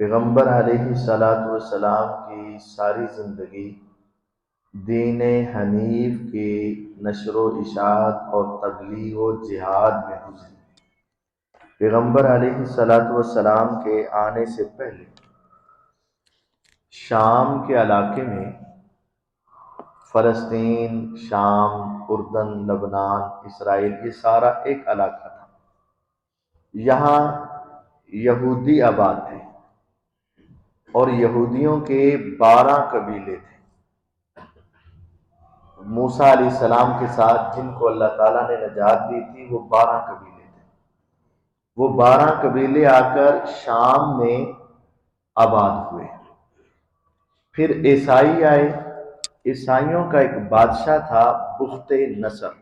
پیغمبر علیہ الصلوۃ والسلام کی ساری زندگی دین حنیف کی نشر و اشاعت اور تبلیغ و جہاد میں گزری۔ پیغمبر علیہ الصلوۃ والسلام کے آنے سے پہلے شام کے علاقے میں فلسطین، شام، اردن، لبنان، اسرائیل، یہ سارا ایک علاقہ تھا۔ یہاں یہودی آباد تھے اور یہودیوں کے 12 قبیلے تھے۔ موسیٰ علیہ السلام کے ساتھ جن کو اللہ تعالیٰ نے نجات دی تھی وہ 12 قبیلے تھے۔ وہ 12 قبیلے آ کر شام میں آباد ہوئے۔ پھر عیسائی آئے۔ عیسائیوں کا ایک بادشاہ تھا بخت نصر۔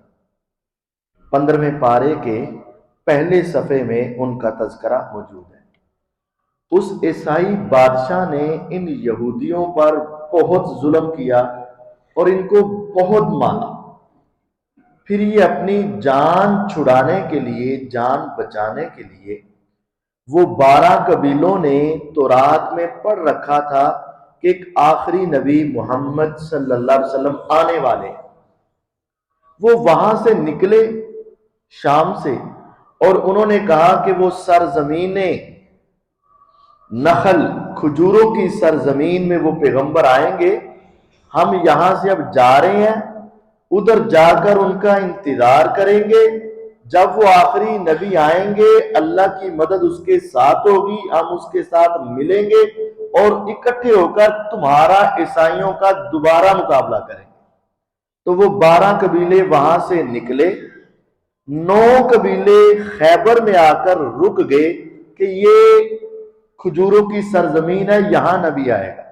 15ویں پارے کے پہلے صفحے میں ان کا تذکرہ موجود ہے۔ اس عیسائی بادشاہ نے ان یہودیوں پر بہت ظلم کیا اور ان کو بہت مارا۔ پھر یہ اپنی جان چھڑانے کے لیے، جان بچانے کے لیے، وہ 12 قبیلوں نے تورات میں پڑھ رکھا تھا کہ ایک آخری نبی محمد صلی اللہ علیہ وسلم آنے والے ہیں۔ وہ وہاں سے نکلے شام سے اور انہوں نے کہا کہ وہ سرزمین نخل، کھجوروں کی سرزمین میں وہ پیغمبر آئیں گے، ہم یہاں سے اب جا رہے ہیں، ادھر جا کر ان کا انتظار کریں گے۔ جب وہ آخری نبی آئیں گے اللہ کی مدد اس کے ساتھ ہوگی، ہم اس کے ساتھ ملیں گے اور اکٹھے ہو کر تمہارا عیسائیوں کا دوبارہ مقابلہ کریں گے۔ تو وہ 12 قبیلے وہاں سے نکلے۔ 9 قبیلے خیبر میں آ کر رک گئے کہ یہ کھجوروں کی سرزمین ہے، یہاں نبی آئے گا۔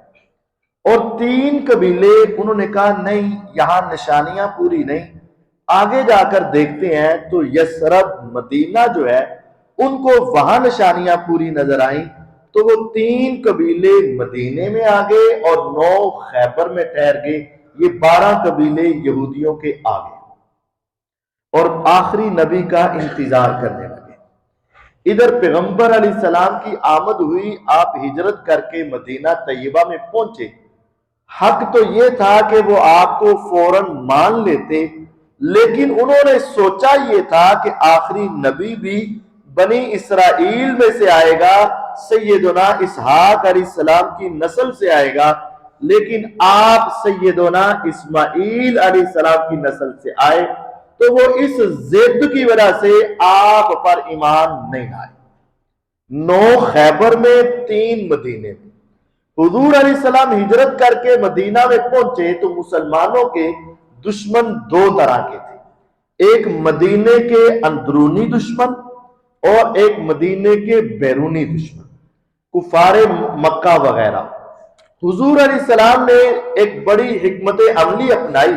اور 3 قبیلے انہوں نے کہا نہیں، یہاں نشانیاں پوری نہیں، آگے جا کر دیکھتے ہیں۔ تو یثرب، مدینہ جو ہے، ان کو وہاں نشانیاں پوری نظر آئیں، تو وہ 3 قبیلے مدینے میں آ گئے اور 9 خیبر میں ٹھہر گئے۔ یہ 12 قبیلے یہودیوں کے آ گئے اور آخری نبی کا انتظار کرنے لگے۔ ادھر پیغمبر علیہ السلام کی آمد ہوئی، آپ ہجرت کر کے مدینہ طیبہ میں پہنچے۔ حق تو یہ تھا کہ وہ آپ کو فوراً مان لیتے، لیکن انہوں نے سوچا یہ تھا کہ آخری نبی بھی بنی اسرائیل میں سے آئے گا، سیدنا اسحاق علیہ السلام کی نسل سے آئے گا، لیکن آپ سیدنا اسماعیل علیہ السلام کی نسل سے آئے، تو وہ اس ضد کی وجہ سے آپ پر ایمان نہیں آئے۔ 9 خیبر میں، 3 مدینے میں۔ حضور علیہ السلام ہجرت کر کے مدینہ میں پہنچے تو مسلمانوں کے دشمن 2 طرح کے تھے، ایک مدینے کے اندرونی دشمن اور ایک مدینے کے بیرونی دشمن، کفار مکہ وغیرہ۔ حضور علیہ السلام نے ایک بڑی حکمت عملی اپنائی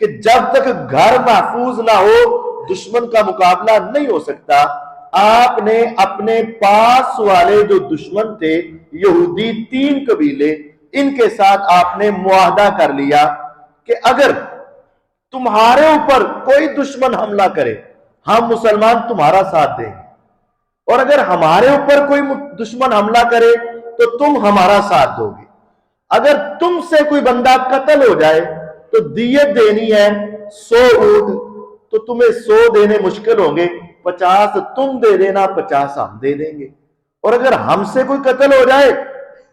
کہ جب تک گھر محفوظ نہ ہو دشمن کا مقابلہ نہیں ہو سکتا۔ آپ نے اپنے پاس والے جو دشمن تھے یہودی 3 قبیلے، ان کے ساتھ آپ نے معاہدہ کر لیا کہ اگر تمہارے اوپر کوئی دشمن حملہ کرے ہم مسلمان تمہارا ساتھ دیں گے، اور اگر ہمارے اوپر کوئی دشمن حملہ کرے تو تم ہمارا ساتھ دو گے۔ اگر تم سے کوئی بندہ قتل ہو جائے تو دیت دینی ہے 100 اونٹ، تو تمہیں 100 دینے مشکل ہوں گے، 50 تم دے دینا، 50 ہم دے دیں گے۔ اور اگر ہم سے کوئی قتل ہو جائے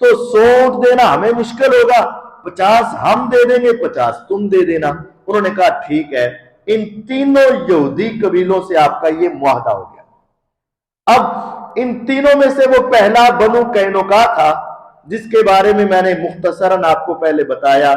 تو 100 اونٹ دینا ہمیں مشکل ہوگا، 50 ہم دے دیں گے، 50 تم دے دینا۔ انہوں نے کہا ٹھیک ہے۔ ان تینوں یہودی قبیلوں سے آپ کا یہ معاہدہ ہو گیا۔ اب ان تینوں میں سے وہ پہلا بنو قینقاع تھا، جس کے بارے میں نے مختصراً آپ کو پہلے بتایا۔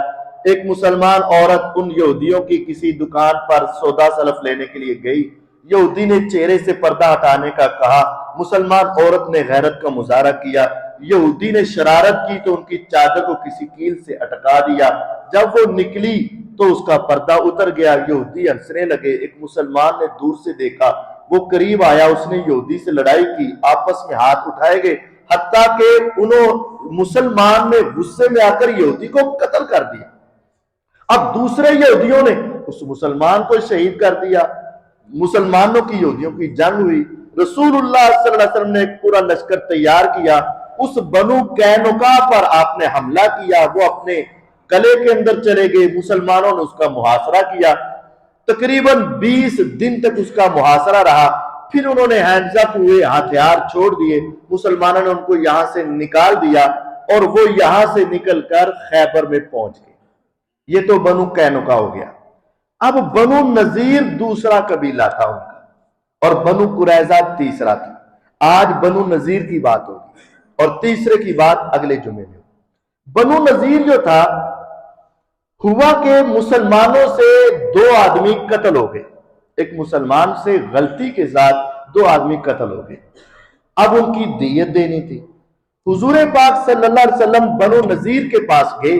ایک مسلمان عورت ان یہودیوں کی کسی دکان پر سودا سلف لینے کے لیے گئی، یہودی نے چہرے سے پردہ ہٹانے کا کہا، مسلمان عورت نے غیرت کا مظاہرہ کیا، یہودی نے شرارت کی تو ان کی چادر کو کسی کیل سے اٹکا دیا، جب وہ نکلی تو اس کا پردہ اتر گیا، یہودی ہنسنے لگے۔ ایک مسلمان نے دور سے دیکھا، وہ قریب آیا، اس نے یہودی سے لڑائی کی، آپس میں ہاتھ اٹھائے گئے، حتیٰ کہ مسلمان نے غصے میں آ کر یہودی کو قتل کر دیا۔ اب دوسرے یہودیوں نے اس مسلمان کو شہید کر دیا، مسلمانوں کی یہودیوں کی جنگ ہوئی۔ رسول اللہ صلی اللہ علیہ وسلم نے ایک پورا لشکر تیار کیا، اس بنو قینقاع پر آپ نے حملہ کیا، وہ اپنے قلعے کے اندر چلے گئے، مسلمانوں نے اس کا محاصرہ کیا، تقریباً 20 دن تک اس کا محاصرہ رہا، پھر انہوں نے ہینڈز اپ ہوئے، ہتھیار چھوڑ دیے، مسلمانوں نے ان کو یہاں سے نکال دیا اور وہ یہاں سے نکل کر خیبر میں پہنچ گئے۔ یہ تو بنو قینقاع ہو گیا۔ اب بنو نذیر دوسرا قبیلہ تھا ان کا، اور بنو قریظہ تیسرا تھا۔ آج بنو نذیر کی بات ہوگی اور تیسرے کی بات اگلے جمعے میں ہوگی۔ بنو نذیر جو تھا، ہوا کہ مسلمانوں سے 2 آدمی قتل ہو گئے، ایک مسلمان سے غلطی کے ساتھ 2 آدمی قتل ہو گئے، اب ان کی دیت دینی تھی۔ حضور پاک صلی اللہ علیہ وسلم بنو نذیر کے پاس گئے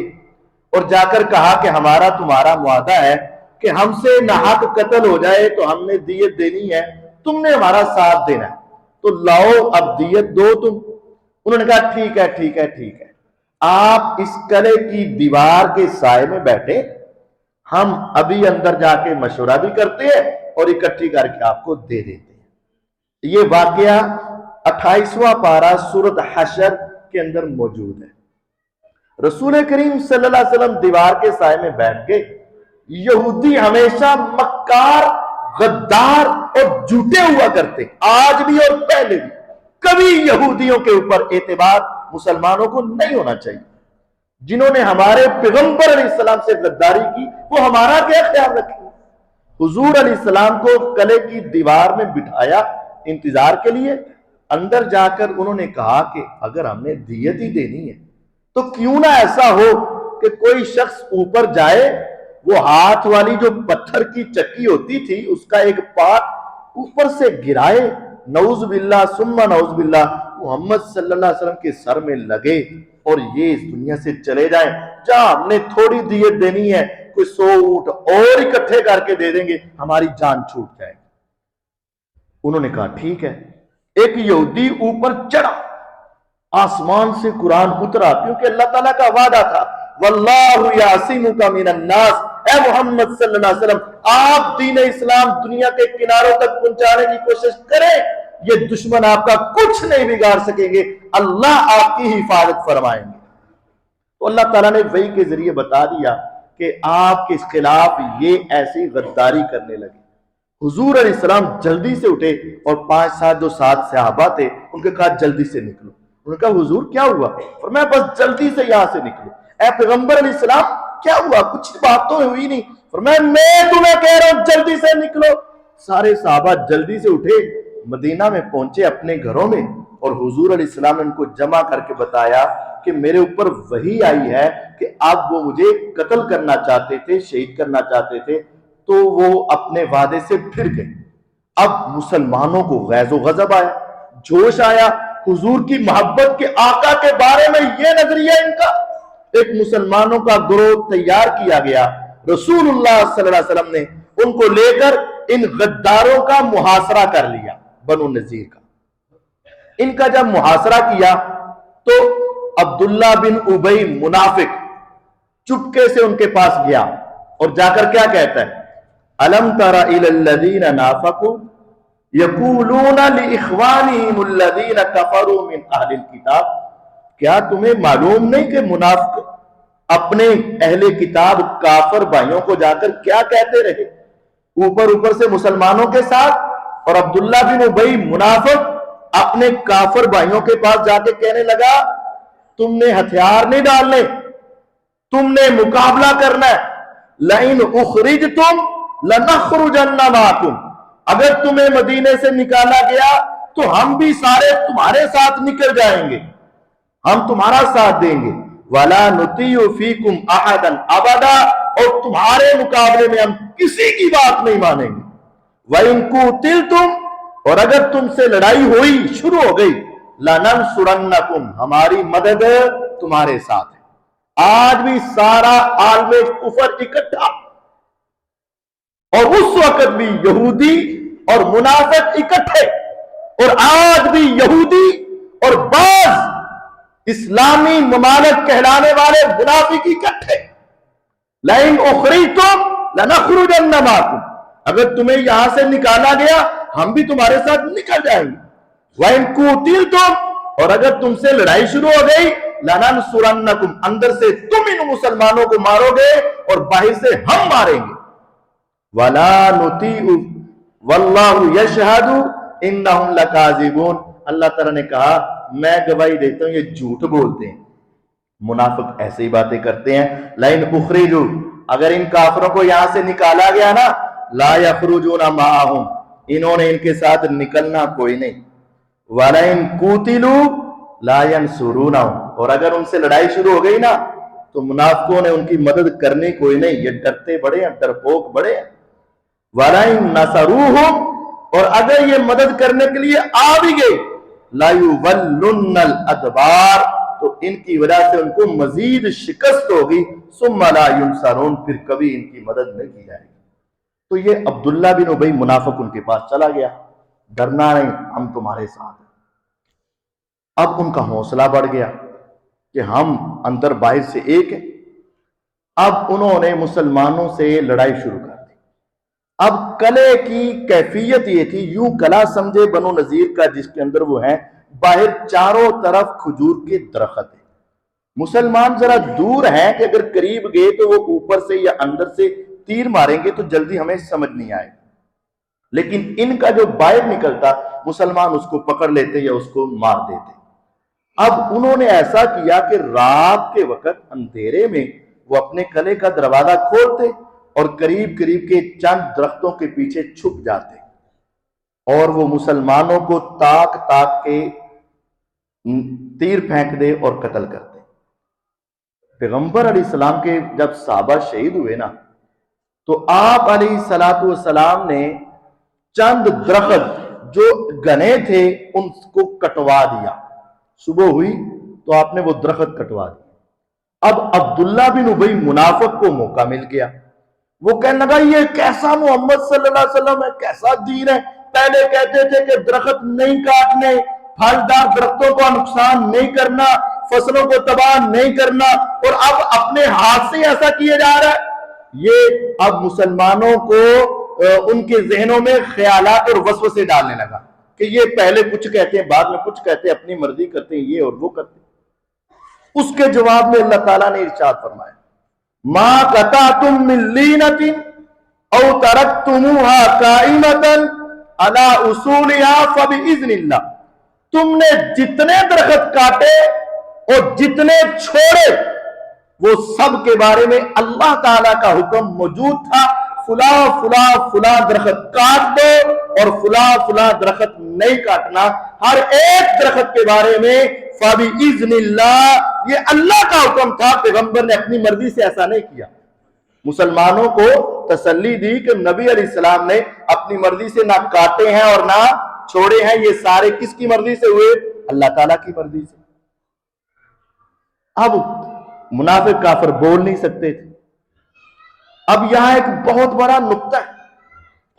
اور جا کر کہا کہ ہمارا تمہارا معاہدہ ہے کہ ہم سے ناحق قتل ہو جائے تو ہم نے دیت دینی ہے، تم نے ہمارا ساتھ دینا ہے، تو لاؤ اب دیت دو تم۔ انہوں نے کہا ٹھیک ہے ٹھیک ہے ٹھیک ہے، آپ اس قلعے کی دیوار کے سائے میں بیٹھے، ہم ابھی اندر جا کے مشورہ بھی کرتے ہیں اور اکٹھی کر کے آپ کو دے دیتے ہیں۔ یہ واقعہ 28واں پارہ سورۃ حشر کے اندر موجود ہے۔ رسول کریم صلی اللہ علیہ وسلم دیوار کے سائے میں بیٹھ گئے۔ یہودی ہمیشہ مکار، غدار اور جھوٹے ہوا کرتے، آج بھی اور پہلے بھی۔ کبھی یہودیوں کے اوپر اعتبار مسلمانوں کو نہیں ہونا چاہیے۔ جنہوں نے ہمارے پیغمبر علیہ السلام سے غداری کی، وہ ہمارا کیا خیال رکھیں؟ حضور علیہ السلام کو قلعے کی دیوار میں بٹھایا انتظار کے لیے، اندر جا کر انہوں نے کہا کہ اگر ہم نے دیت ہی دینی ہے تو کیوں نہ ایسا ہو کہ کوئی شخص اوپر جائے، وہ ہاتھ والی جو پتھر کی چکی ہوتی تھی اس کا ایک پارٹ اوپر سے گرائے، نعوذ باللہ ثم نعوذ باللہ، محمد صلی اللہ علیہ وسلم کے سر میں لگے اور یہ اس دنیا سے چلے جائیں۔ جہاں ہم نے تھوڑی دیت دینی ہے، کوئی 100 اونٹ اور اکٹھے کر کے دے دیں گے، ہماری جان چھوٹ جائے۔ انہوں نے کہا ٹھیک ہے۔ ایک یہودی اوپر چڑھا، آسمان سے قرآن اترا، کیونکہ اللہ تعالیٰ کا وعدہ تھا واللہ یعصمک من الناس، اے محمد صلی اللہ علیہ وسلم آپ دین اسلام دنیا کے کناروں تک پہنچانے کی کوشش کریں، یہ دشمن آپ کا کچھ نہیں بگاڑ سکیں گے، اللہ آپ کی حفاظت فرمائیں گے۔ تو اللہ تعالیٰ نے وحی کے ذریعے بتا دیا کہ آپ کے خلاف یہ ایسی غداری کرنے لگے۔ حضور علیہ السلام جلدی سے اٹھے اور 5-7 جو ساتھ صحابہ تھے ان کے کہا جلدی سے نکلو۔ انہوں نے کہا حضور کیا ہوا؟ فرمایا بس جلدی سے یہاں سے نکلو۔ اے پیغمبر علیہ السلام کیا ہوا؟ کچھ بات تو ہوئی نہیں۔ فرمایا میں تمہیں کہہ رہا ہوں جلدی سے نکلو۔ سارے صحابہ جلدی سے اٹھے، مدینہ میں پہنچے اپنے گھروں میں، اور حضور علیہ السلام نے ان کو جمع کر کے بتایا کہ میرے اوپر وحی آئی ہے کہ اب وہ مجھے قتل کرنا چاہتے تھے، شہید کرنا چاہتے تھے، تو وہ اپنے وعدے سے پھر گئے۔ اب مسلمانوں کو غیظ و غضب آیا، جوش آیا، حضور کی محبت کے آقا کے بارے میں یہ نظریہ ان کا۔ ایک مسلمانوں کا گروہ تیار کیا گیا، رسول اللہ صلی اللہ علیہ وسلم نے ان کو لے کر ان غداروں کا محاصرہ کر لیا، بنو نذیر کا۔ ان کا جب محاصرہ کیا تو عبداللہ بن ابی منافق چپکے سے ان کے پاس گیا اور جا کر کیا کہتا ہے، الم تر الی الذین نافقوا یقولون لاخوانہم الذین کفروا من اہل الکتاب، کیا تمہیں معلوم نہیں کہ منافق اپنے اہل کتاب کافر بھائیوں کو جا کر کیا کہتے رہے؟ اوپر سے مسلمانوں کے ساتھ، اور عبداللہ بن ابی منافق اپنے کافر بھائیوں کے پاس جا کے کہنے لگا تم نے ہتھیار نہیں ڈالنے، تم نے مقابلہ کرنا ہے، لئن اخرجتم لنخرجن معکم، اگر تمہیں مدینے سے نکالا گیا تو ہم بھی سارے تمہارے ساتھ نکل جائیں گے، ہم تمہارا ساتھ دیں گے، ولا نطیع فیکم احدا ابدا، اور تمہارے مقابلے میں ہم کسی کی بات نہیں مانیں گے، وَإِن قُوتِلْتُمْ، اور اگر تم سے لڑائی ہوئی شروع ہو گئی، لَنَنْصُرَنَّكُمْ، ہماری مدد تمہارے ساتھ ہے۔ آج بھی سارا عالم کفر اکٹھا، اور اس وقت بھی یہودی اور منافق اکٹھے، اور آج بھی یہودی اور بعض اسلامی ممالک کہلانے والے منافق اکٹھے، لَإِنْ أُخْرِجْتُمْ لَنَخْرُجَنَّ مَعَكُمْ، اگر تمہیں یہاں سے نکالا گیا ہم بھی تمہارے ساتھ نکل جائیں گے، وَإِنْ قُوتِلْتُمْ، اور اگر تم سے لڑائی شروع ہو گئی لننصرنکم، اندر سے تم ان مسلمانوں کو مارو گے اور باہر سے ہم ماریں گے. ولا نطیع واللہ یشہد انہم لکاذبون، اللہ تعالیٰ نے کہا میں گواہی دیتا ہوں یہ جھوٹ بولتے ہیں. منافق ایسے ہی باتیں کرتے ہیں. لئن اخرجوا، اگر ان کافروں کو یہاں سے نکالا گیا نا، لا یخرجون معہم، انہوں نے ان کے ساتھ نکلنا کوئی نہیں. وَلَئِن قُوتِلُوا لَا يَنْصُرُونَهُمْ، اور اگر ان سے لڑائی شروع ہو گئی نا تو منافقوں نے ان کی مدد کرنی کوئی نہیں. یہ ڈرتے بڑے ہیں، ڈرپوک بڑے ہیں. وَلَئِن نَصَرُوهُمْ، اور اگر یہ مدد کرنے کے لیے آ بھی گئے، لَيُوَلُّنَّ الْأَدْبَارَ، تو ان کی وجہ سے ان کو مزید شکست ہوگی. ثُمَّ لَا يُنْصَرُونَ، پھر کبھی ان کی مدد نہیں کی جائے گی. تو یہ عبداللہ بن ابی منافق ان کے پاس چلا گیا. ڈرنا نہیں، ہم تمہارے ساتھ ہیں. اب ان کا حوصلہ بڑھ گیا کہ ہم اندر باہر سے ایک ہیں. اب انہوں نے مسلمانوں سے لڑائی شروع کر دی. اب کلے کی کیفیت یہ تھی، یوں کلا سمجھے بنو نذیر کا جس کے اندر وہ ہیں، باہر چاروں طرف کھجور کے درخت ہیں. مسلمان ذرا دور ہیں کہ اگر قریب گئے تو وہ اوپر سے یا اندر سے تیر ماریں گے تو جلدی ہمیں سمجھ نہیں آئے. لیکن ان کا جو باہر نکلتا مسلمان اس کو پکڑ لیتے یا اس کو مار دیتے. اب انہوں نے ایسا کیا کہ رات کے وقت اندھیرے میں وہ اپنے قلعے کا دروازہ کھولتے اور قریب قریب کے چند درختوں کے پیچھے چھپ جاتے اور وہ مسلمانوں کو تاک تاک کے تیر پھینک دے اور قتل کرتے. پیغمبر علیہ السلام کے جب صحابہ شہید ہوئے نا تو آپ علیہ السلام نے چند درخت جو گنے تھے ان کو کٹوا دیا. صبح ہوئی تو آپ نے وہ درخت کٹوا دیا. اب عبداللہ بن ابی منافق کو موقع مل گیا. وہ کہنے لگا یہ کیسا محمد صلی اللہ علیہ وسلم ہے، کیسا دین ہے. پہلے کہتے تھے کہ درخت نہیں کاٹنے، پھلدار درختوں کو نقصان نہیں کرنا، فصلوں کو تباہ نہیں کرنا، اور اب اپنے ہاتھ سے ایسا کیا جا رہا ہے. یہ اب مسلمانوں کو ان کے ذہنوں میں خیالات اور وسوسے ڈالنے لگا کہ یہ پہلے کچھ کہتے ہیں بعد میں کچھ کہتے ہیں، اپنی مرضی کرتے ہیں یہ اور وہ کرتے ہیں. اس کے جواب میں اللہ تعالیٰ نے ارشاد فرمایا ما قطعتم من لینۃ او ترکتموها قائمۃ علی اصولها فباذن اللہ، تم نے جتنے درخت کاٹے اور جتنے چھوڑے وہ سب کے بارے میں اللہ تعالیٰ کا حکم موجود تھا. فلاں فلاں فلاں درخت کاٹ دو اور فلاں فلاں درخت نہیں کاٹنا. ہر ایک درخت کے بارے میں فباذن اللہ، یہ اللہ کا حکم تھا. پیغمبر نے اپنی مرضی سے ایسا نہیں کیا. مسلمانوں کو تسلی دی کہ نبی علیہ السلام نے اپنی مرضی سے نہ کاٹے ہیں اور نہ چھوڑے ہیں. یہ سارے کس کی مرضی سے ہوئے؟ اللہ تعالیٰ کی مرضی سے. اب منافق کافر بول نہیں سکتے تھے. اب یہاں ایک بہت بڑا نقطہ ہے،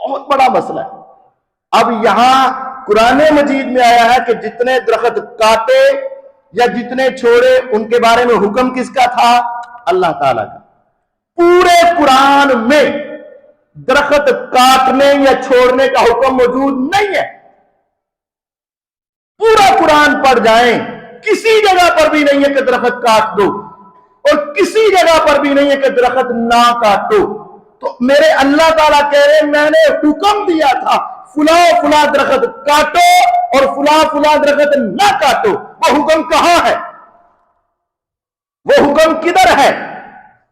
بہت بڑا مسئلہ ہے. اب یہاں قرآن مجید میں آیا ہے کہ جتنے درخت کاٹے یا جتنے چھوڑے ان کے بارے میں حکم کس کا تھا؟ اللہ تعالیٰ کا. پورے قرآن میں درخت کاٹنے یا چھوڑنے کا حکم موجود نہیں ہے. پورا قرآن پڑھ جائیں، کسی جگہ پر بھی نہیں ہے کہ درخت کاٹ دو اور کسی جگہ پر بھی نہیں ہے کہ درخت نہ کاٹو. تو میرے اللہ تعالیٰ کہہ رہے ہیں میں نے حکم دیا تھا فلاں فلاں درخت کاٹو اور فلاں فلاں درخت نہ کاٹو. وہ حکم کہاں ہے؟ وہ حکم کدھر ہے؟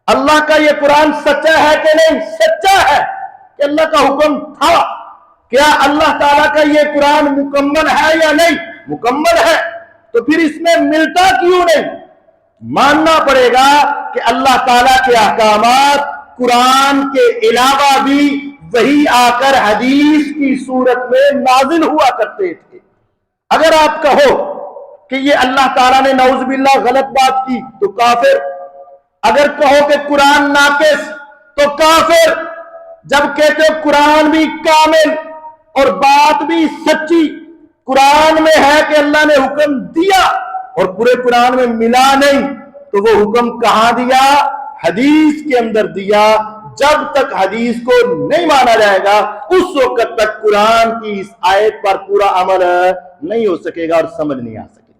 اللہ کا یہ قرآن سچا ہے کہ نہیں؟ سچا ہے کہ اللہ کا حکم تھا. کیا اللہ تعالیٰ کا یہ قرآن مکمل ہے یا نہیں؟ مکمل ہے. تو پھر اس میں ملتا کیوں نہیں؟ ماننا پڑے گا کہ اللہ تعالیٰ کے احکامات قرآن کے علاوہ بھی وہی آ کر حدیث کی صورت میں نازل ہوا کرتے تھے. اگر آپ کہو کہ یہ اللہ تعالیٰ نے نعوذ باللہ غلط بات کی تو کافر. اگر کہو کہ قرآن ناقص تو کافر. جب کہتے ہو قرآن بھی کامل اور بات بھی سچی، قرآن میں ہے کہ اللہ نے حکم دیا اور پورے قرآن میں ملا نہیں، تو وہ حکم کہاں دیا؟ حدیث کے اندر دیا. جب تک حدیث کو نہیں مانا جائے گا اس وقت تک قرآن کی اس آیت پر پورا عمل نہیں ہو سکے گا اور سمجھ نہیں آ سکے گا.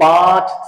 5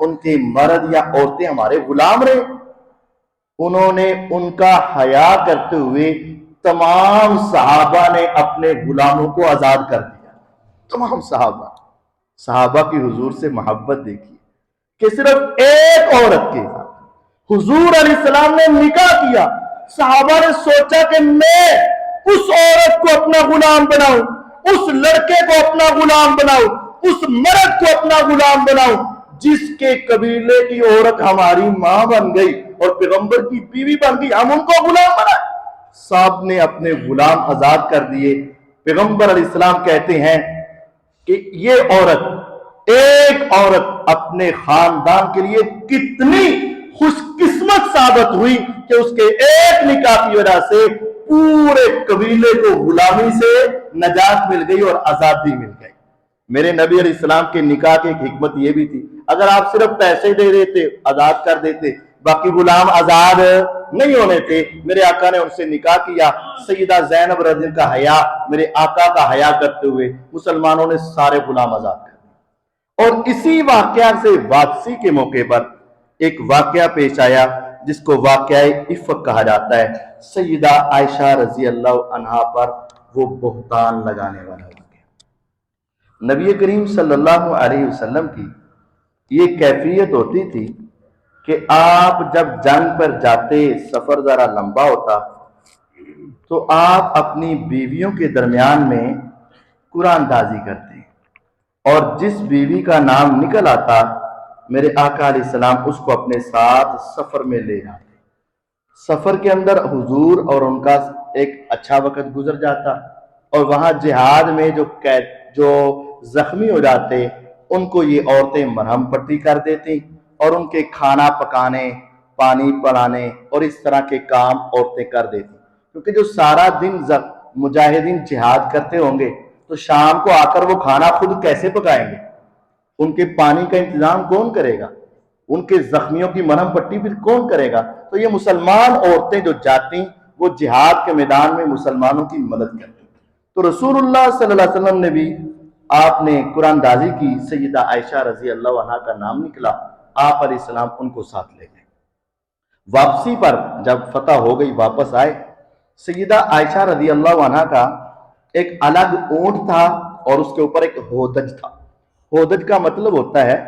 ان کے مرد یا عورتیں ہمارے غلام رہے۔ انہوں نے ان کا حیا کرتے ہوئے تمام صحابہ نے اپنے غلاموں کو آزاد کر دیا۔ تمام صحابہ کی حضور سے محبت دیکھی کہ صرف ایک عورت کے ساتھ حضور علیہ السلام نے نکاح کیا۔ صحابہ نے سوچا کہ میں اس عورت کو اپنا غلام بناؤں، اس لڑکے کو اپنا غلام بناؤں، اس مرد کو اپنا غلام بناؤں جس کے قبیلے کی عورت ہماری ماں بن گئی اور پیغمبر کی بیوی بن گئی، ہم ان کو غلام بنائیں۔ سب نے اپنے غلام آزاد کر دیے۔ پیغمبر علیہ السلام کہتے ہیں کہ یہ عورت، ایک عورت اپنے خاندان کے لیے کتنی خوش قسمت ثابت ہوئی کہ اس کے ایک نکاح کی وجہ سے پورے قبیلے کو غلامی سے نجات مل گئی اور آزادی مل گئی۔ میرے نبی علیہ السلام کے نکاح کی ایک حکمت یہ بھی تھی، اگر آپ صرف پیسے دے دیتے آزاد کر دیتے، باقی غلام آزاد نہیں ہونے تھے۔ میرے آقا نے ان سے نکاح کیا، سیدہ زینب رضی اللہ کا حیا، میرے آقا کا حیا کرتے ہوئے مسلمانوں نے سارے غلام آزاد کر دیے۔ اور اسی واقعہ سے واپسی کے موقع پر ایک واقعہ پیش آیا جس کو واقعہ افک کہا جاتا ہے۔ سیدہ عائشہ رضی اللہ عنہا پر وہ بہتان لگانے والا واقعہ۔ نبی کریم صلی اللہ علیہ وسلم کی یہ کیفیت ہوتی تھی کہ آپ جب جنگ پر جاتے، سفر ذرا لمبا ہوتا تو آپ اپنی بیویوں کے درمیان میں قرآن اندازی کرتے، اور جس بیوی کا نام نکل آتا میرے آقا علیہ السلام اس کو اپنے ساتھ سفر میں لے جاتے۔ سفر کے اندر حضور اور ان کا ایک اچھا وقت گزر جاتا، اور وہاں جہاد میں جو زخمی ہو جاتے ان کو یہ عورتیں مرہم پٹی کر دیتی اور ان کے کھانا پکانے، پانی پلانے اور اس طرح کے کام عورتیں کر دیتی، کیونکہ جو سارا دن مجاہدین جہاد کرتے ہوں گے تو شام کو آ کر وہ کھانا خود کیسے پکائیں گے؟ ان کے پانی کا انتظام کون کرے گا؟ ان کے زخمیوں کی مرہم پٹی پھر کون کرے گا؟ تو یہ مسلمان عورتیں جو جاتی وہ جہاد کے میدان میں مسلمانوں کی مدد کرتی۔ تو رسول اللہ صلی اللہ علیہ وسلم نے بھی آپ نے قرآن دازی کی، سیدہ عائشہ رضی اللہ عنہا کا نام نکلا، آپ علیہ السلام ان کو ساتھ لے گئے۔ واپسی پر جب فتح ہو گئی، واپس آئے، سیدہ عائشہ رضی اللہ عنہا کا ایک الگ اونٹ تھا اور اس کے اوپر ایک ہودج تھا۔ ہودج کا مطلب ہوتا ہے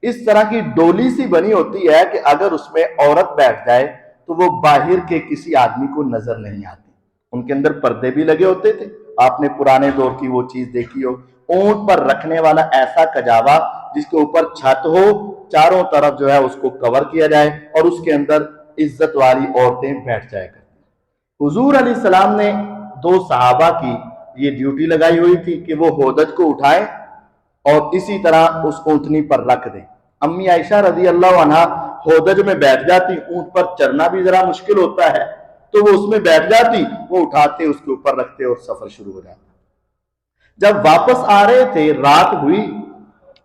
اس طرح کی ڈولی سی بنی ہوتی ہے کہ اگر اس میں عورت بیٹھ جائے تو وہ باہر کے کسی آدمی کو نظر نہیں آتی۔ ان کے اندر پردے بھی لگے ہوتے تھے، آپ نے پرانے دور کی وہ چیز دیکھی ہو، اونٹ پر رکھنے والا ایسا کجاوا جس کے اوپر چھت ہو، چاروں طرف جو ہے اس کو کور کیا جائے اور اس کے اندر عزت والی عورتیں بیٹھ جائے کرتی۔ حضور علیہ السلام نے دو صحابہ کی یہ ڈیوٹی لگائی ہوئی تھی کہ وہ ہودج کو اٹھائیں اور اسی طرح اس اونٹنی پر رکھ دیں۔ امی عائشہ رضی اللہ عنہا ہودج میں بیٹھ جاتی، اونٹ پر چڑھنا بھی ذرا مشکل ہوتا ہے تو وہ اس میں بیٹھ جاتی، وہ اٹھاتے اس کے اوپر رکھتے اور سفر شروع ہو جاتا۔ جب واپس آ رہے تھے، رات ہوئی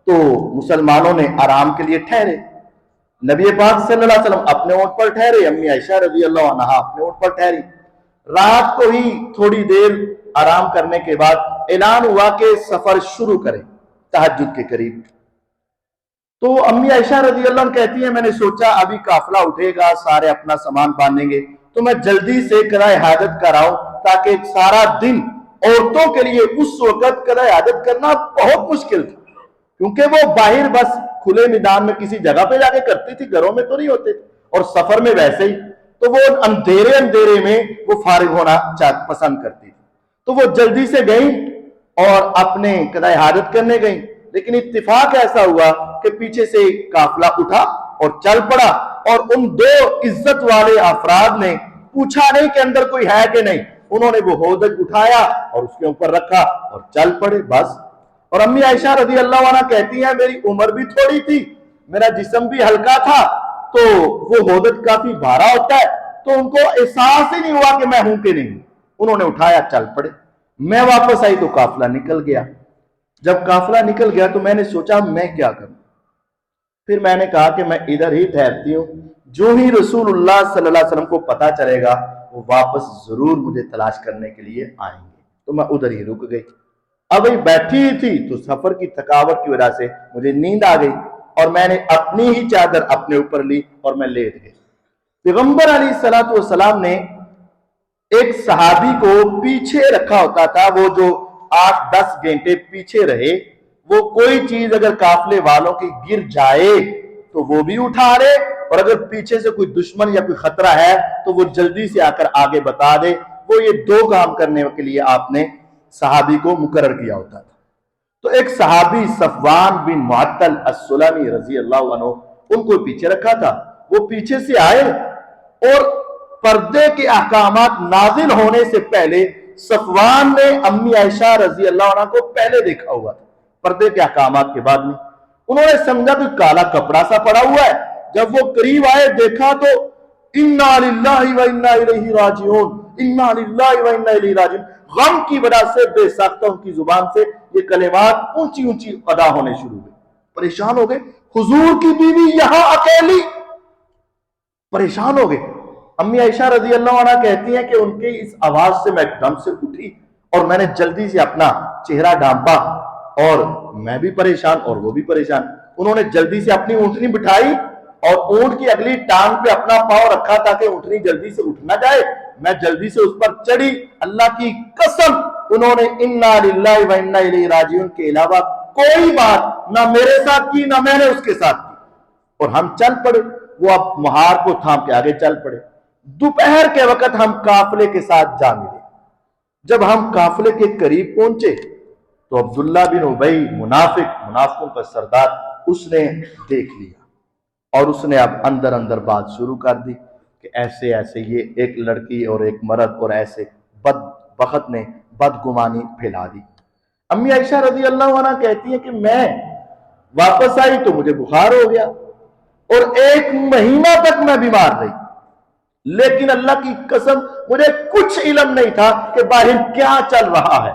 تو مسلمانوں نے آرام کے لیے ٹھہرے۔ نبی پاک صلی اللہ علیہ وسلم اپنے اونٹ پر ٹھہرے، امی عائشہ رضی اللہ عنہا اپنے اونٹ پر ٹھہری۔ رات کو ہی تھوڑی دیر آرام کرنے کے بعد اعلان ہوا کہ سفر شروع کریں تہجد کے قریب۔ تو امی عائشہ رضی اللہ عنہ کہتی ہیں میں نے سوچا ابھی قافلہ اٹھے گا، سارے اپنا سامان باندھیں گے تو میں جلدی سے قضاء حاجت کراؤں، تاکہ سارا دن عورتوں کے لیے اس وقت قضاء حاجت کرنا بہت مشکل تھا، کیونکہ وہ باہر بس کھلے میدان میں کسی جگہ پہ جا کے کرتی تھی، گھروں میں تو نہیں ہوتے تھے، اور سفر میں ویسے ہی تو وہ اندھیرے میں وہ فارغ ہونا پسند کرتی تھی۔ تو وہ جلدی سے گئیں اور اپنے قضاء حاجت کرنے گئیں، لیکن اتفاق ایسا ہوا کہ پیچھے سے قافلہ اٹھا اور چل پڑا، اور ان دو عزت والے افراد نے پوچھا نہیں کہ اندر کوئی ہے کہ نہیں، انہوں نے وہ ہودج اٹھایا اور اس کے اوپر رکھا اور چل پڑے بس۔ اور امی عائشہ رضی اللہ عنہ کہتی ہیں میری عمر بھی تھوڑی تھی، میرا جسم بھی ہلکا تھا، تو وہ ہودج کافی بھارا ہوتا ہے، تو ان کو احساس ہی نہیں ہوا کہ میں ہوں کہ نہیں، انہوں نے اٹھایا چل پڑے۔ میں واپس آئی تو قافلہ نکل گیا۔ جب قافلہ نکل گیا تو میں نے سوچا میں کیا کروں، پھر میں نے کہا کہ میں ادھر ہی ٹھہرتی ہوں، جو ہی رسول اللہ صلی اللہ علیہ وسلم کو پتا چلے گا وہ واپس ضرور مجھے تلاش کرنے کے لیے آئیں گے، تو میں ادھر ہی رک گئی۔ اب بیٹھی ہی تھی تو سفر کی تھکاوٹ کی وجہ سے مجھے نیند آ گئی۔ اور میں نے اپنی ہی چادر اپنے اوپر لی اور میں لیٹ گیا۔ پیغمبر علیہ الصلوۃ والسلام نے ایک صحابی کو پیچھے رکھا ہوتا تھا، وہ جو 8-10 گھنٹے پیچھے رہے، وہ کوئی چیز اگر قافلے والوں کی گر جائے تو وہ بھی اٹھا لے، اور اگر پیچھے سے کوئی دشمن یا کوئی خطرہ ہے تو وہ جلدی سے آ کر آگے بتا دے۔ وہ یہ 2 کام کرنے کے لیے آپ نے صحابی کو مقرر کیا ہوتا تھا۔ تو ایک صحابی صفوان بن معطل السلمی رضی اللہ عنہ، ان کو پیچھے رکھا تھا۔ وہ پیچھے سے آئے اور پردے کے احکامات نازل ہونے سے پہلے صفوان نے امی عائشہ رضی اللہ عنہ کو پہلے دیکھا ہوا تھا، پردے کے احکامات کے بعد میں انہوں نے سمجھا کہ کالا کپڑا سا پڑا ہوا ہے۔ جب وہ قریب آئے دیکھا تو انا للہ و انا الیہ راجعون، انا للہ و انا الیہ راجعون، غم کی وجہ سے بے ساختہ ان کی زبان سے یہ کلمات اونچی اونچی ادا ہونے شروع ہوئے۔ پریشان ہو گئے، حضور کی بیوی یہاں اکیلی، پریشان ہو گئے۔ امی عائشہ رضی اللہ عنہ کہتی ہیں کہ ان کی اس آواز سے میں ایک دم سے اٹھی اور میں نے جلدی سے اپنا چہرہ ڈھانپا، اور میں بھی پریشان اور وہ بھی پریشان۔ انہوں نے جلدی سے اپنی اونٹنی بٹھائی اور اونٹ کی اگلی ٹانگ پہ اپنا پاؤں رکھا تاکہ اونٹنی جلدی سے اٹھ نہ جائے۔ میں جلدی سے اس پر چڑھی۔ اللہ کی قسم انہوں نے انا للہ و انا الیہ راجعون کے علاوہ کوئی بات نہ میرے ساتھ کی نہ میں نے اس کے ساتھ کی، اور ہم چل پڑے۔ وہ اب مہار کو تھام کے آگے چل پڑے۔ دوپہر کے وقت ہم قافلے کے ساتھ جا ملے۔ جب ہم قافلے کے قریب پہنچے تو عبداللہ بن ابی، منافقوں کا سردار، اس نے دیکھ لیا اور اس نے اب اندر اندر بات شروع کر دی کہ ایسے ایسے یہ ایک لڑکی اور ایک مرد، اور ایسے بدبخت نے بدگمانی پھیلا دی۔ امی عائشہ رضی اللہ عنہ کہتی ہیں کہ میں واپس آئی تو مجھے بخار ہو گیا اور 1 مہینہ تک میں بیمار رہی، لیکن اللہ کی قسم مجھے کچھ علم نہیں تھا کہ باہر کیا چل رہا ہے،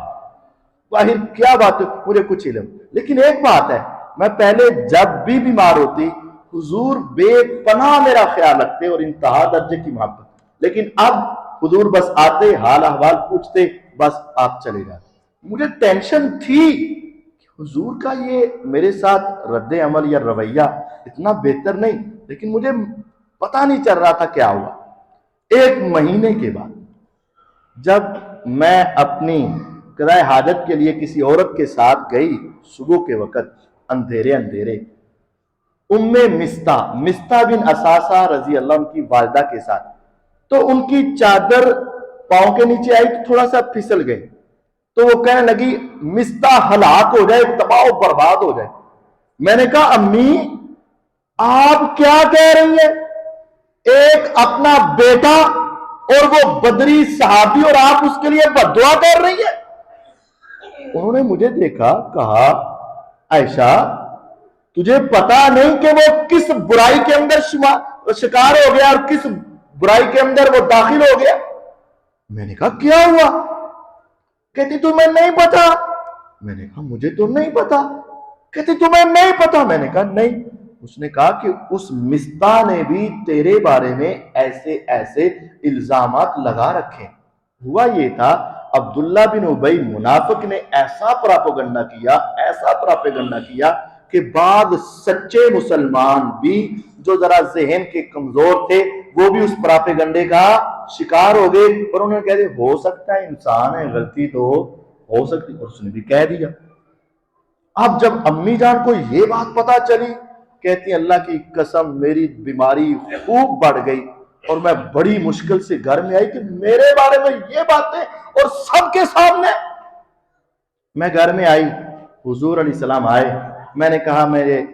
باہر کیا بات ہے، مجھے کچھ علم۔ لیکن ایک بات ہے، میں پہلے جب بھی بیمار ہوتی حضور بے پناہ میرا خیال رکھتے اور انتہا درجے کی محبت، لیکن اب حضور بس آتے، حال احوال پوچھتے، بس آپ چلے جاتے۔ مجھے ٹینشن تھی کہ حضور کا یہ میرے ساتھ رد عمل یا رویہ اتنا بہتر نہیں، لیکن مجھے پتہ نہیں چل رہا تھا کیا ہوا۔ 1 مہینے کے بعد جب میں اپنی قضاء حاجت کے لیے کسی عورت کے ساتھ گئی، صبح کے وقت اندھیرے مستہ بن اساسہ رضی اللہ عنہ کی والدہ کے ساتھ، تو ان کی چادر پاؤں کے نیچے آئی تو تھوڑا سا پھسل گئی، تو وہ کہنے لگی مستہ ہلاک ہو جائے، تباہ و برباد ہو جائے۔ میں نے کہا امی آپ کیا کہہ رہی ہیں؟ ایک اپنا بیٹا اور وہ بدری صحابی، اور آپ اس کے لیے بد دعا کر رہی ہیں؟ انہوں نے مجھے دیکھا، کہا عائشہ تجھے پتا نہیں کہ وہ کس برائی کے اندر شکار ہو گیا اور کس برائی کے اندر وہ داخل ہو گیا؟ میں نے کہا کیا ہوا؟ کہتی تمہیں نہیں پتا؟ میں نے کہا مجھے تو نہیں پتا۔ کہتی تمہیں نہیں پتا؟ میں نے کہا نہیں۔ اس نے کہا کہ اس مستہ نے بھی تیرے بارے میں ایسے ایسے الزامات لگا رکھے۔ ہوا یہ تھا عبداللہ بن ابی منافق نے ایسا پراپیگنڈا کیا کہ بعض سچے مسلمان بھی جو ذرا ذہن کے کمزور تھے وہ بھی اس پراپیگنڈے کا شکار ہو گئے، اور انہوں نے کہہ دیا ہو سکتا ہے انسان ہے، غلطی تو ہو سکتی، اور اس نے بھی کہہ دیا۔ اب جب امی جان کو یہ بات پتا چلی، کہتی اللہ کی قسم میری بیماری خوب بڑھ گئی اور میں بڑی مشکل سے گھر میں آئی کہ میرے بارے میں یہ باتیں اور سب کے سامنے۔ میں گھر میں آئی، حضور علیہ السلام آئے، میں نے کہا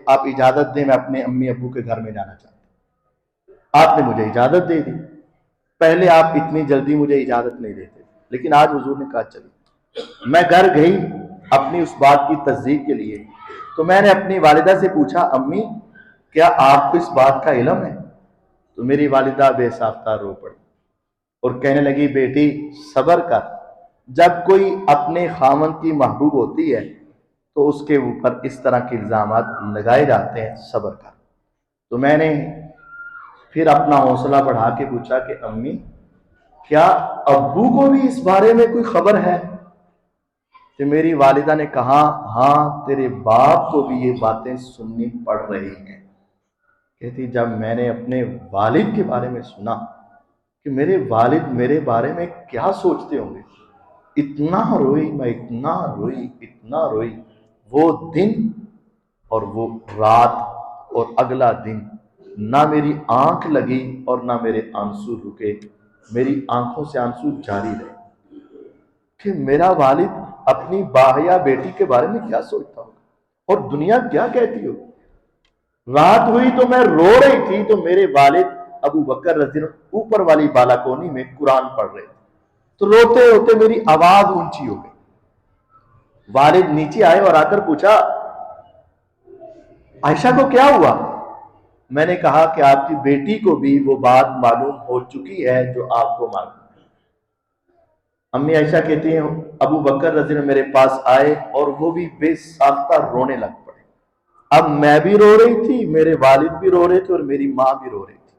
آپ اجازت دیں میں اپنے امی ابو کے گھر میں جانا چاہتا ہوں۔ آپ نے مجھے اجازت دے دی۔ پہلے آپ اتنی جلدی مجھے اجازت نہیں دیتے، لیکن آج حضور نے کہا چلیے۔ میں گھر گئی اپنی اس بات کی تصدیق کے لیے، تو میں نے اپنی والدہ سے پوچھا امی کیا آپ کو اس بات کا علم ہے؟ تو میری والدہ بے ساختہ رو پڑی اور کہنے لگی بیٹی صبر کر، جب کوئی اپنے خاوند کی محبوب ہوتی ہے تو اس کے اوپر اس طرح کے الزامات لگائے جاتے ہیں، صبر کر۔ تو میں نے پھر اپنا حوصلہ بڑھا کے پوچھا کہ امی کیا ابو کو بھی اس بارے میں کوئی خبر ہے؟ کہ میری والدہ نے کہا ہاں تیرے باپ کو بھی یہ باتیں سننی پڑ رہی ہیں. کہتی جب میں نے اپنے والد کے بارے میں سنا کہ میرے والد میرے بارے میں کیا سوچتے ہوں گے، اتنا روئی میں، اتنا روئی. وہ دن اور وہ رات اور اگلا دن نہ میری آنکھ لگی اور نہ میرے آنسو رکے، میری آنکھوں سے آنسو جاری رہے کہ میرا والد اپنی باحیا بیٹی کے بارے میں کیا سوچتا ہوگا اور دنیا کیا کہتی ہو. رات ہوئی تو میں رو رہی تھی تو میرے والد ابو بکر رضی اللہ عنہ اوپر والی بالاکونی میں قرآن پڑھ رہے تھے، تو روتے روتے میری آواز اونچی ہو گئی. والد نیچے آئے اور آ کر پوچھا عائشہ کو کیا ہوا؟ میں نے کہا کہ آپ کی بیٹی کو بھی وہ بات معلوم ہو چکی ہے جو آپ کو معلوم ہے. امی عائشہ کہتی ہیں ابو بکر رضی اللہ عنہ میرے پاس آئے اور وہ بھی بے ساختہ رونے لگ پڑے. اب میں بھی رو رہی تھی، میرے والد بھی رو رہے تھے اور میری ماں بھی رو رہی تھی.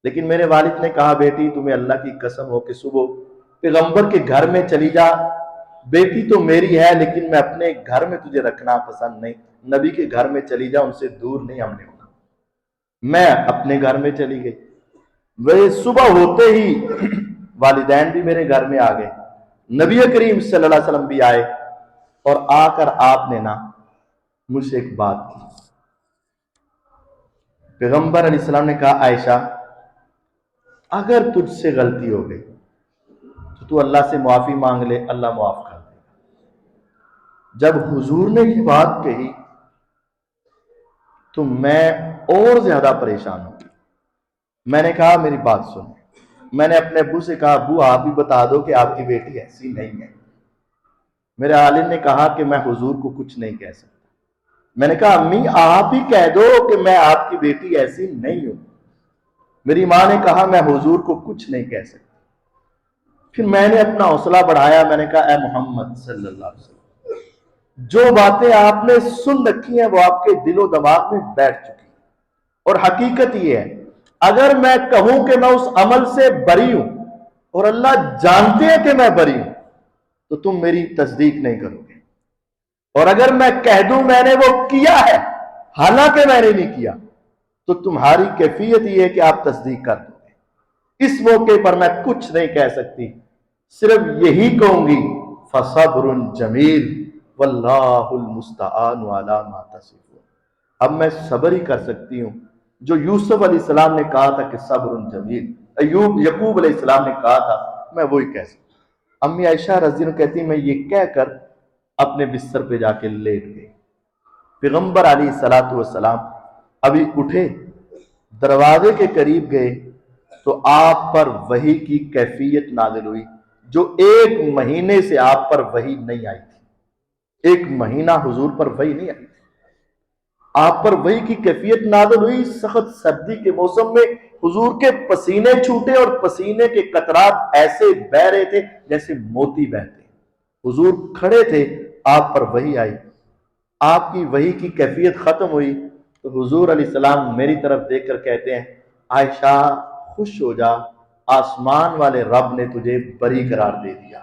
لیکن میرے والد نے کہا بیٹی تمہیں اللہ کی قسم ہو کہ صبح پیغمبر کے گھر میں چلی جا، بیٹی تو میری ہے لیکن میں اپنے گھر میں تجھے رکھنا پسند نہیں، نبی کے گھر میں چلی جا، ان سے دور نہیں ہم نے ہونا. میں اپنے گھر میں چلی گئی. وہ صبح ہوتے ہی والدین بھی میرے گھر میں آ گئے، نبی کریم صلی اللہ علیہ وسلم بھی آئے اور آ کر آپ نے مجھ سے ایک بات کی. پیغمبر علیہ السلام نے کہا عائشہ اگر تجھ سے غلطی ہو گئی تو اللہ سے معافی مانگ لے، اللہ معاف کر دے. جب حضور نے یہ بات کہی تو میں اور زیادہ پریشان ہو گئی. میں نے کہا میری بات سن. میں نے اپنے ابو سے کہا ابو آپ بھی بتا دو کہ آپ کی بیٹی ایسی نہیں ہے. میرے والد نے کہا کہ میں حضور کو کچھ نہیں کہہ سکتا. میں نے کہا امی آپ ہی کہہ دو کہ میں آپ کی بیٹی ایسی نہیں ہوں. میری ماں نے کہا میں حضور کو کچھ نہیں کہہ سکتا. پھر میں نے اپنا حوصلہ بڑھایا، میں نے کہا اے محمد صلی اللہ علیہ وسلم جو باتیں آپ نے سن رکھی ہیں وہ آپ کے دل و دماغ میں بیٹھ چکی ہیں، اور حقیقت یہ ہے اگر میں کہوں کہ میں اس عمل سے بری ہوں اور اللہ جانتے ہیں کہ میں بری ہوں تو تم میری تصدیق نہیں کرو گے، اور اگر میں کہہ دوں میں نے وہ کیا ہے حالانکہ میں نے نہیں کیا تو تمہاری کیفیت یہ ہے کہ آپ تصدیق کر دو گے. اس موقع پر میں کچھ نہیں کہہ سکتی، صرف یہی کہوں گی فصبر جمیل واللہ المستعان علی ما تصفون. اب میں صبر ہی کر سکتی ہوں جو یوسف علیہ السلام نے کہا تھا کہ صبر جمیل، یعقوب علیہ السلام نے کہا تھا، میں وہی کہہ سکتا. امی عائشہ رضی اللہ عنہ کہتی میں یہ کہہ کر اپنے بستر پہ جا کے لیٹ گئی. پیغمبر علیہ الصلوۃ والسلام ابھی اٹھے، دروازے کے قریب گئے تو آپ پر وحی کی کیفیت نازل ہوئی جو 1 مہینے سے آپ پر وحی نہیں آئی تھی. 1 مہینہ حضور پر وحی نہیں آئی تھی، آپ پر وحی کی کیفیت نازل ہوئی. سخت سردی کے موسم میں حضور کے پسینے چھوٹے اور پسینے کے قطرات ایسے بہ رہے تھے جیسے موتی بہتے. حضور کھڑے تھے، آپ پر وحی آئی، آپ کی وحی کی کیفیت ختم ہوئی تو حضور علیہ السلام میری طرف دیکھ کر کہتے ہیں عائشہ خوش ہو جا، آسمان والے رب نے تجھے بری قرار دے دیا.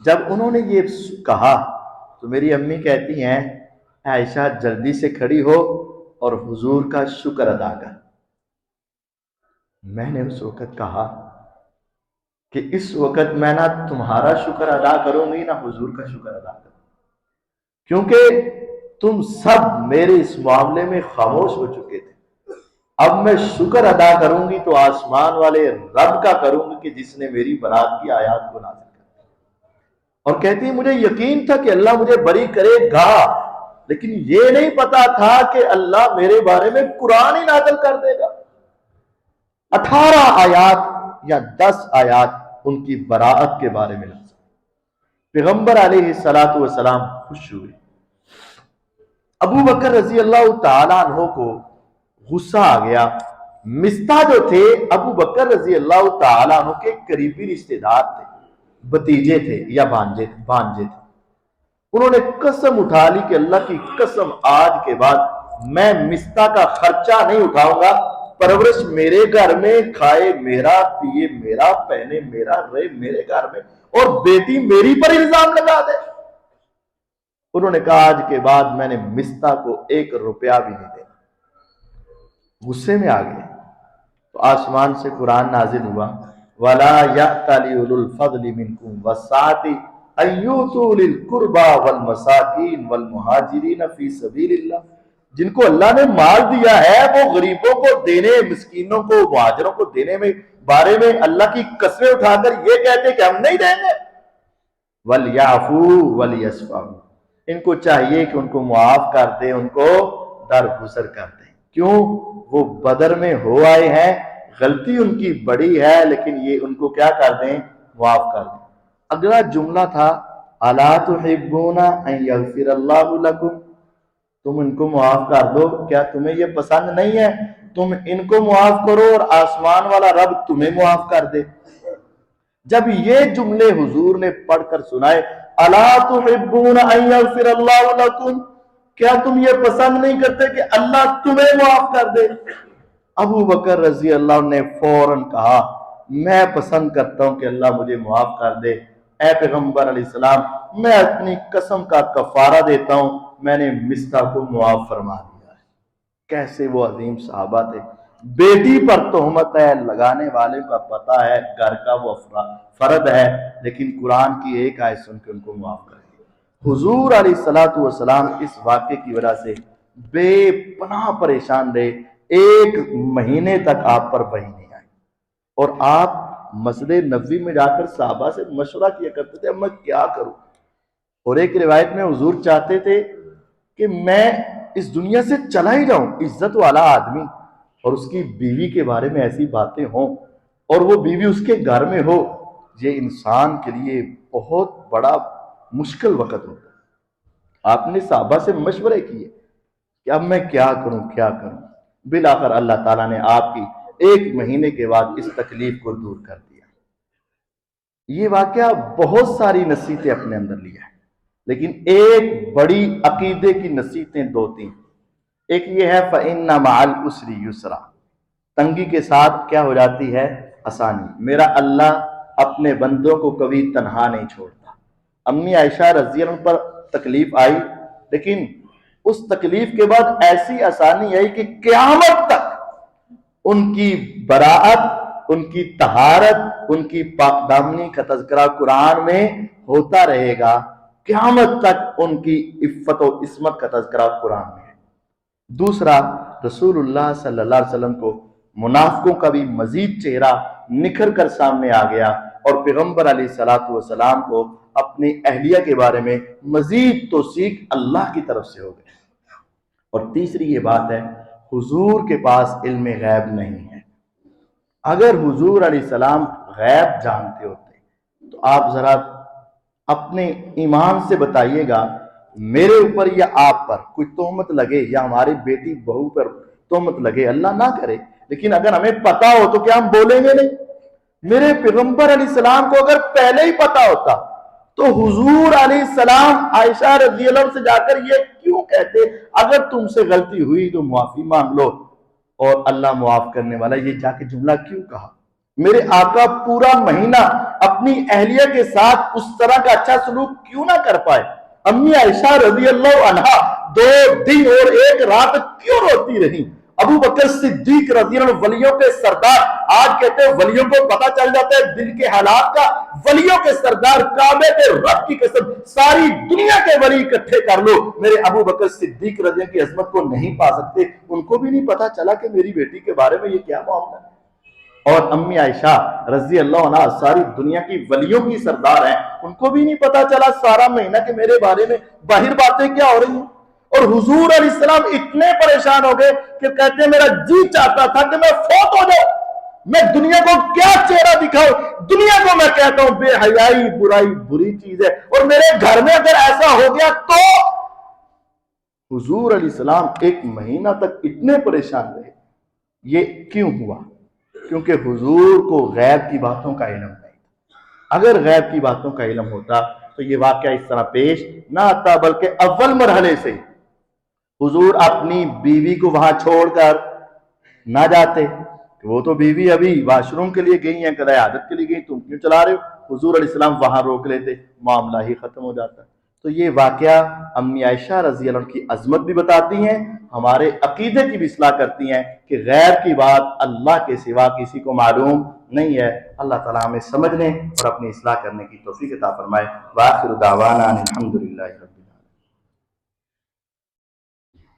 جب انہوں نے یہ کہا تو میری امی کہتی ہیں عائشہ جلدی سے کھڑی ہو اور حضور کا شکر ادا کر. میں نے اس وقت کہا کہ اس وقت میں نہ تمہارا شکر ادا کروں گی نہ حضور کا شکر ادا کروں گی، کیونکہ تم سب میرے اس معاملے میں خاموش ہو چکے تھے. اب میں شکر ادا کروں گی تو آسمان والے رب کا کروں گی کہ جس نے میری برات کی آیات کو نازل کر. اور کہتی ہے مجھے یقین تھا کہ اللہ مجھے بری کرے گا، لیکن یہ نہیں پتا تھا کہ اللہ میرے بارے میں قرآن ہی نازل کر دے گا. 18 آیات یا 10 آیات ان کی براءت کے بارے میں نازل. پیغمبر علیہ الصلوۃ والسلام خوش ہوئے. ابو بکر رضی اللہ تعالیٰ عنہ کو غصہ آ گیا. مستہ جو تھے ابو بکر رضی اللہ تعالیٰ عنہ کے قریبی رشتے دار تھے، بھتیجے تھے یا بھانجے تھے. انہوں نے قسم اٹھا لی کہ اللہ کی قسم آج کے بعد میں مستہ کا خرچہ نہیں اٹھاؤں گا، پرورش میرے گھر میں، کھائے میرا، پیے میرا، پہنے میرا، رہے میرے گھر میں، اور بیٹی میری پر الزام لگا دے۔ انہوں نے کہا آج کے بعد میں نے مستہ کو 1 روپیہ بھی نہیں دینا۔ غصے میں آ گئے تو آسمان سے قرآن نازل ہوا، وَلَا يَأْتَلِ أُولُو الْفَضْلِ مِنْكُمْ وَالسَّعَةِ أَن يُؤْتُوا أُولِي الْقُرْبَى وَالْمَسَاكِينَ وَالْمُهَاجِرِينَ فِي سَبِيلِ اللَّهِ۔ جن کو اللہ نے مال دیا ہے وہ غریبوں کو دینے، مسکینوں کو، مہاجروں کو دینے میں بارے میں اللہ کی قسمیں اٹھا کر یہ کہتے کہ ہم نہیں دیں گے۔ وَلْيَعْفُوا وَلْيَصْفَحُوا، ان کو چاہیے کہ ان کو معاف کر دیں، ان کو درگزر کر دیں۔ کیوں؟ وہ بدر میں ہو آئے ہیں، غلطی ان کی بڑی ہے، لیکن یہ ان کو کیا کر دیں؟ معاف کر دیں۔ اگلا جملہ تھا أَلَا تُحِبُّونَ أَن يَغْفِرَ اللَّهُ لَكُمْ، تم ان کو معاف کر دو، کیا تمہیں یہ پسند نہیں ہے تم ان کو معاف کرو اور آسمان والا رب تمہیں معاف کر دے؟ جب یہ جملے حضور نے پڑھ کر سنائے، الا تحبون ان یغفر اللہ لکم، کیا تم یہ پسند نہیں کرتے کہ اللہ تمہیں معاف کر دے؟ ابو بکر رضی اللہ عنہ نے فوراً کہا میں پسند کرتا ہوں کہ اللہ مجھے معاف کر دے۔ اے پیغمبر علیہ السلام، میں اپنی قسم کا کفارہ دیتا ہوں، میں نے مستہ کو معاف فرما دیا ہے۔ کیسے وہ عظیم صحابہ تھے۔ بیٹی پر تہمت ہے، لگانے والے کا پتہ ہے گھر کا وہ فرد ہے، لیکن قرآن کی ایک آیت سن کے ان کو معاف کر دیا۔ حضور علیہ الصلوۃ والسلام اس واقعے کی وجہ سے بے پناہ پریشان رہے، 1 مہینے تک آپ پر وحی نہیں آئی، اور آپ مسجد نبوی میں جا کر صحابہ سے مشورہ کیا کرتے تھے اب میں کیا کروں۔ اور ایک روایت میں حضور چاہتے تھے کہ میں اس دنیا سے چلا ہی جاؤں، عزت والا آدمی اور اس کی بیوی کے بارے میں ایسی باتیں ہوں اور وہ بیوی اس کے گھر میں ہو، یہ انسان کے لیے بہت بڑا مشکل وقت ہوتا ہے۔ آپ نے صحابہ سے مشورے کیے کہ اب میں کیا کروں۔ بالآخر اللہ تعالیٰ نے آپ کی 1 مہینے کے بعد اس تکلیف کو دور کر دیا۔ یہ واقعہ بہت ساری نصیحتیں اپنے اندر لیا ہے، لیکن ایک بڑی عقیدے کی نصیحتیں 2-3۔ ایک یہ ہے فَإِنَّ مَعَ الْعُسْرِ يُسْرًا، تنگی کے ساتھ کیا ہو جاتی ہے؟ آسانی۔ میرا اللہ اپنے بندوں کو کبھی تنہا نہیں چھوڑتا۔ امی عائشہ رضی اللہ عنہ پر تکلیف آئی، لیکن اس تکلیف کے بعد ایسی آسانی آئی کہ قیامت تک ان کی براءت، ان کی طہارت، ان کی پاک دامنی کا تذکرہ قرآن میں ہوتا رہے گا۔ قیامت تک ان کی عفت و عصمت کا تذکرہ قرآن میں ہے۔ دوسرا، رسول اللہ صلی اللہ علیہ وسلم کو منافقوں کا بھی مزید چہرہ نکھر کر سامنے آ گیا، اور پیغمبر علیہ الصلوۃ والسلام کو اپنی اہلیہ کے بارے میں مزید توثیق اللہ کی طرف سے ہو گئی۔ اور تیسری یہ بات ہے، حضور کے پاس علم غیب نہیں ہے۔ اگر حضور علیہ السلام غیب جانتے ہوتے تو آپ ذرا اپنے ایمان سے بتائیے گا، میرے اوپر یا آپ پر کوئی تہمت لگے یا ہماری بیٹی بہو پر تہمت لگے، اللہ نہ کرے، لیکن اگر ہمیں پتا ہو تو کیا ہم بولیں گے نہیں؟ میرے پیغمبر علیہ السلام کو اگر پہلے ہی پتا ہوتا تو حضور علیہ السلام عائشہ رضی اللہ عنہ سے جا کر یہ کیوں کہتے اگر تم سے غلطی ہوئی تو معافی مانگ لو، اور اللہ معاف کرنے والا، یہ جا کے جملہ کیوں کہا؟ میرے آقا پورا مہینہ اپنی اہلیہ کے ساتھ اس طرح کا اچھا سلوک کیوں نہ کر پائے؟ امی عائشہ رضی اللہ عنہا 2 دن اور 1 رات کیوں روتی رہی؟ ابو بکر صدیق رضی اللہ عنہ ولیوں کے سردار، آج کہتے ہیں ولیوں کو پتا چل جاتا ہے دل کے حالات کا، ولیوں کے سردار، کعبے کے رب کی قسم ساری دنیا کے ولی اکٹھے کر لو، میرے ابو بکر صدیق رضی اللہ عنہ کی عظمت کو نہیں پا سکتے۔ ان کو بھی نہیں پتا چلا کہ میری بیٹی کے بارے میں یہ کیا معاملہ ہے۔ اور امی عائشہ رضی اللہ عنہ ساری دنیا کی ولیوں کی سردار ہیں، ان کو بھی نہیں پتا چلا سارا مہینہ کہ میرے بارے میں باہر باتیں کیا ہو رہی ہیں۔ اور حضور علیہ السلام اتنے پریشان ہو گئے کہ کہتے ہیں میرا جی چاہتا تھا کہ میں فوت ہو جاؤں، میں دنیا کو کیا چہرہ دکھاؤں، دنیا کو میں کہتا ہوں بے حیائی برائی بری چیز ہے، اور میرے گھر میں اگر ایسا ہو گیا تو حضور علیہ السلام 1 مہینہ تک اتنے پریشان رہے۔ یہ کیوں ہوا؟ کیونکہ حضور کو غیب کی باتوں کا علم نہیں تھا۔ اگر غیب کی باتوں کا علم ہوتا تو یہ واقعہ اس طرح پیش نہ آتا، بلکہ اول مرحلے سے حضور اپنی بیوی کو وہاں چھوڑ کر نہ جاتے، وہ تو بیوی ابھی واش روم کے لیے گئی ہیں، قضاء حاجت کے لیے گئی، تم کیوں چلا رہے ہو؟ حضور علیہ السلام وہاں روک لیتے، معاملہ ہی ختم ہو جاتا۔ تو یہ واقعہ امی عائشہ رضی اللہ عنہ کی عظمت بھی بتاتی ہیں، ہمارے عقیدے کی بھی اصلاح کرتی ہیں کہ غیر کی بات اللہ کے سوا کسی کو معلوم نہیں ہے۔ اللہ تعالیٰ ہمیں سمجھنے اور اپنی اصلاح کرنے کی توفیق عطا فرمائے۔ وآخر دعوانا الحمدللہ رب